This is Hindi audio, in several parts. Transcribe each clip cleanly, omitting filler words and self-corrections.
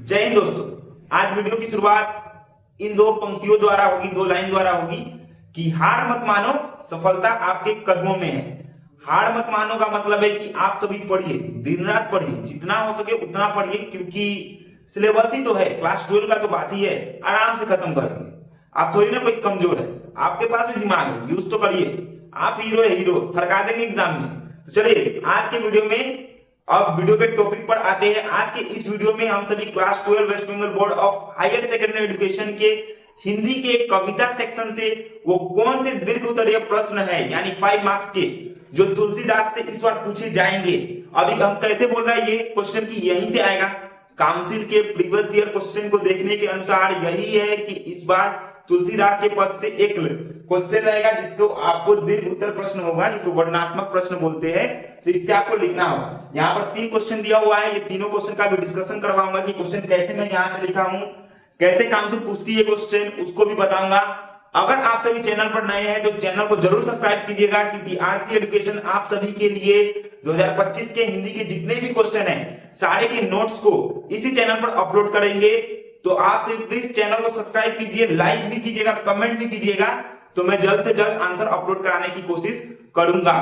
जय हिंद दोस्तों। आज वीडियो की शुरुआत इन दो पंक्तियों द्वारा होगी, दो लाइन द्वारा होगी कि हार मत मानो, सफलता आपके कदमों में है। हार मत मानो का मतलब है कि आप सभी पढ़िए, दिन रात पढ़िए, जितना हो सके उतना पढ़िए, क्योंकि सिलेबस ही तो है, क्लास 12 का तो बात ही है, आराम से खत्म करेंगे। आप थोड़ी ना कोई कमजोर है, आपके पास भी दिमाग है, यूज तो करिए। आप हीरो है, हीरो थरका देंगे एग्जाम में। तो चलिए आज के वीडियो में, अब वीडियो के टॉपिक पर आते हैं। आज के इस वीडियो में हम सभी class 12 West Bengal board of higher secondary education के हिंदी के कविता सेक्शन से वो कौन से दीर्घ उत्तरीय प्रश्न है, यानी 5 मार्क्स के, जो तुलसीदास से इस बार पूछे जाएंगे। अभी हम कैसे बोल रहे हैं, ये क्वेश्चन की यहीं से आएगा। काउंसिल के प्रीवियस ईयर क्वेश्चन को देखने के अनुसार यही है कि इस बार तुलसीदास के पद से एक क्वेश्चन रहेगा, जिसको आपको दीर्घ उत्तर प्रश्न होगा, जिसको वर्णनात्मक प्रश्न बोलते हैं। तो इससे आपको लिखना होगा। यहाँ पर 3 क्वेश्चन दिया हुआ है, ये तीनों क्वेश्चन का भी डिस्कशन करवाऊंगा कि क्वेश्चन कैसे मैं यहाँ पे लिखा हूँ, कैसे काउंसिल पूछती है क्वेश्चन, उसको भी बताऊंगा। अगर आप सभी चैनल पर नए हैं तो चैनल को जरूर सब्सक्राइब कीजिएगा, क्योंकि आरसी एजुकेशन आप सभी के लिए 2025 के हिंदी के जितने भी क्वेश्चन हैं, सारे के नोट्स को इसी चैनल पर अपलोड करेंगे। तो आप प्लीज चैनल को सब्सक्राइब कीजिए, लाइक भी कीजिएगा, कमेंट भी कीजिएगा, तो मैं जल्द से जल्द आंसर अपलोड कराने की कोशिश करूंगा।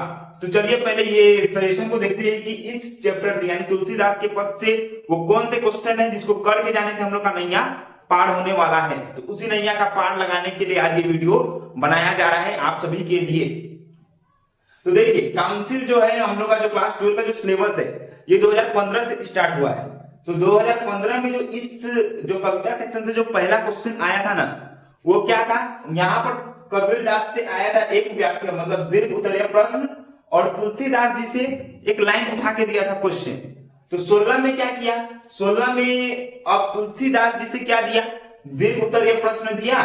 तो चलिए पहले ये सजेशन को देखते हैं कि इस चैप्टर से, यानी तुलसीदास के पद से वो कौन से क्वेश्चन है जिसको करके जाने से हम लोग का नैया पार होने वाला है। तो उसी नैया का पार लगाने के लिए आज ये वीडियो बनाया जा रहा है आप सभी के लिए। तो देखिए, काउंसिल जो है हम लोग का, जो क्लास 12 का जो सिलेबस है, ये 2015 से स्टार्ट हुआ है। तो 2015 में जो इस जो कविता सेक्शन से जो पहला क्वेश्चन आया था ना, वो क्या था, यहाँ पर कबीरदास से आया था एक वाक्य, मतलब दीर्घ उत्तरीय प्रश्न, और तुलसीदास जी से एक लाइन उठा के दिया था क्वेश्चन। तो 16 में क्या किया, 16 में अब तुलसीदास जी से क्या दिया, दीर्घ उत्तरीय प्रश्न दिया,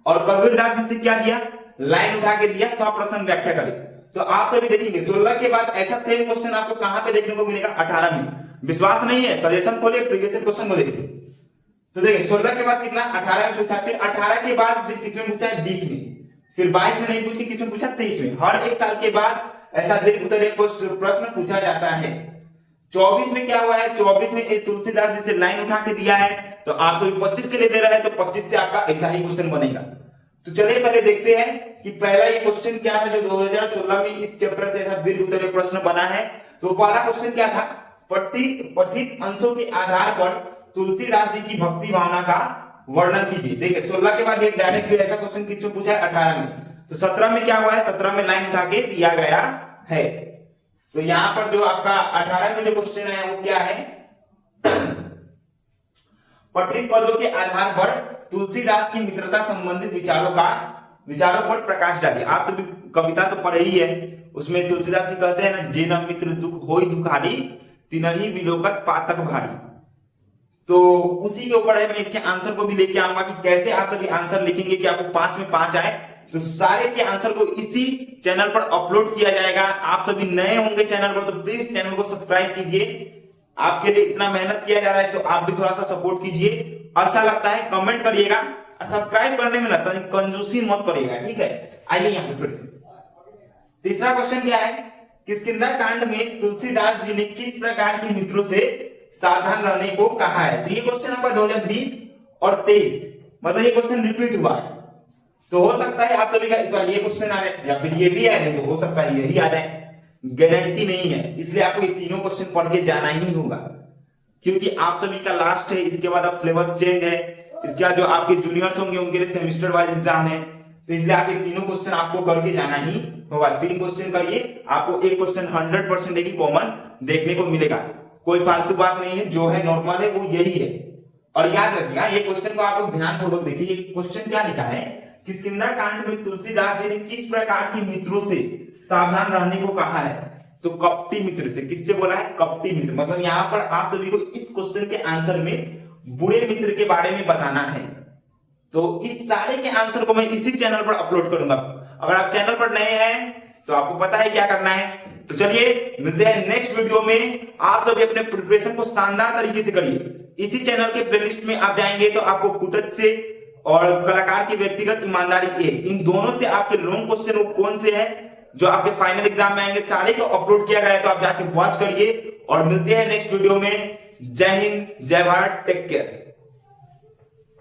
और कबीरदास जी से क्या दिया, लाइन उठा के दिया, सप्रसंग व्याख्या करें। तो आप सभी देखेंगे 16 के बाद ऐसा सेम क्वेश्चन आपको कहां पे देखने को मिलेगा, 18 में। विश्वास नहीं है, सजेशन खोलिए, प्रीवियस क्वेश्चन को देखिए। तो देखिए 16 के बाद कितना, 18 में पूछा, फिर 18 के बाद फिर किसमें पूछा है, 20 में, फिर 22 में नहीं पूछ के किसमें पूछा, 23 में। हर एक साल के बाद ऐसा दीर्घ उत्तरीय प्रश्न पूछा जाता है। 24 में क्या हुआ है, 24 में तुलसीदास जी से लाइन उठा के दिया है। तो आप तो 25 के लिए दे रहे हैं, तो 25 से आपका ऐसा ही क्वेश्चन बनेगा। तो चलिए पहले देखते हैं कि पहला ये क्वेश्चन क्या था जो 2016 में इस चैप्टर से ऐसा दीर्घ उत्तरीय प्रश्न बना है। तो पहला क्वेश्चन क्या था, पठित अंशों के आधार पर तुलसीदास जी की भक्ति भावना का वर्णन कीजिए। देखिए 16 के बाद एक डायरेक्ट फिर ऐसा क्वेश्चन किसमें पूछा है, 18 में। तो 17 में क्या हुआ है, 17 में लाइन उठा के दिया गया है। तो यहाँ पर जो आपका 18 में जो क्वेश्चन है वो क्या है, पठित पदों के आधार पर तुलसीदास की मित्रता संबंधित विचारों पर प्रकाश डालिए। आप सभी कविता तो पढ़े ही है, उसमें तुलसीदास जी कहते हैं ना, जे न मित्र दुख होई दुखारी, तिनहि विलोकत पातक भारी। तो उसी के ऊपर है, मैं इसके आंसर को भी लेके आऊंगा कि कैसे आप सभी आंसर लिखेंगे कि आपको 5 में 5 आए। तो सारे के आंसर को इसी चैनल पर अपलोड किया जाएगा। आप सभी नए होंगे चैनल पर, तो प्लीज चैनल को सब्सक्राइब कीजिए। आपके लिए इतना मेहनत किया जा रहा है, तो आप भी थोड़ा सा सपोर्ट कीजिए। अच्छा लगता है कमेंट करिएगा, और सब्सक्राइब करने में लगता है कंजूसी मत करिएगा, ठीक है। आइए यहाँ पे फिर से तीसरा क्वेश्चन क्या है, किष्किंधा कांड में तुलसीदास जी ने किस प्रकार के मित्रों से सावधान रहने को कहा है। तो ये क्वेश्चन आपका 2020 और 23, मतलब ये क्वेश्चन रिपीट हुआ है। तो हो सकता है आप सभी का इस बार ये क्वेश्चन आ जाए, या फिर ये भी आए, नहीं तो हो सकता है यही आ जाए, गारंटी नहीं है। इसलिए आपको ये तीनों क्वेश्चन पढ़ के जाना ही होगा, क्योंकि आप सभी का लास्ट है। इसके बाद अब सिलेबस चेंज है, इसके बाद जो आपके जूनियर्स होंगे उनके लिए सेमेस्टर वाइज एग्जाम है। तो इसलिए आप ये तीनों क्वेश्चन आपको करके जाना ही होगा। 3 क्वेश्चन करिए, आपको एक क्वेश्चन 100% कॉमन देखने को मिलेगा। कोई फालतू बात नहीं है, जो है नॉर्मल है वो यही है। और याद रखिएगा ये क्वेश्चन को आप लोग ध्यानपूर्वक देखिए। क्वेश्चन क्या लिखा है, किष्किंधा कांड में तुलसीदास जी ने किस प्रकार के मित्रों से सावधान रहने को कहा है। तो कपटी मित्र से, किससे बोला है, कपटी मित्र। मतलब यहाँ पर आप सभी को इस क्वेश्चन के आंसर में बुरे मित्र के बारे में बताना है। तो इस सारे के आंसर को मैं इसी चैनल पर अपलोड करूंगा। अगर आप चैनल पर नए हैं तो आपको पता है क्या करना है। तो चलिए मिलते हैं नेक्स्ट वीडियो में। आप सभी अपने प्रिपरेशन को शानदार तरीके से करिए। इसी चैनल के प्लेलिस्ट में आप जाएंगे तो आपको कुटच से और कलाकार की व्यक्तिगत ईमानदारी 1, इन दोनों से आपके लॉन्ग क्वेश्चन वो कौन से हैं जो आपके फाइनल एग्जाम में आएंगे, सारे को अपलोड किया गया है। तो आप जाके वॉच करिए, और मिलते हैं नेक्स्ट वीडियो में। जय हिंद, जय भारत, टेक केयर।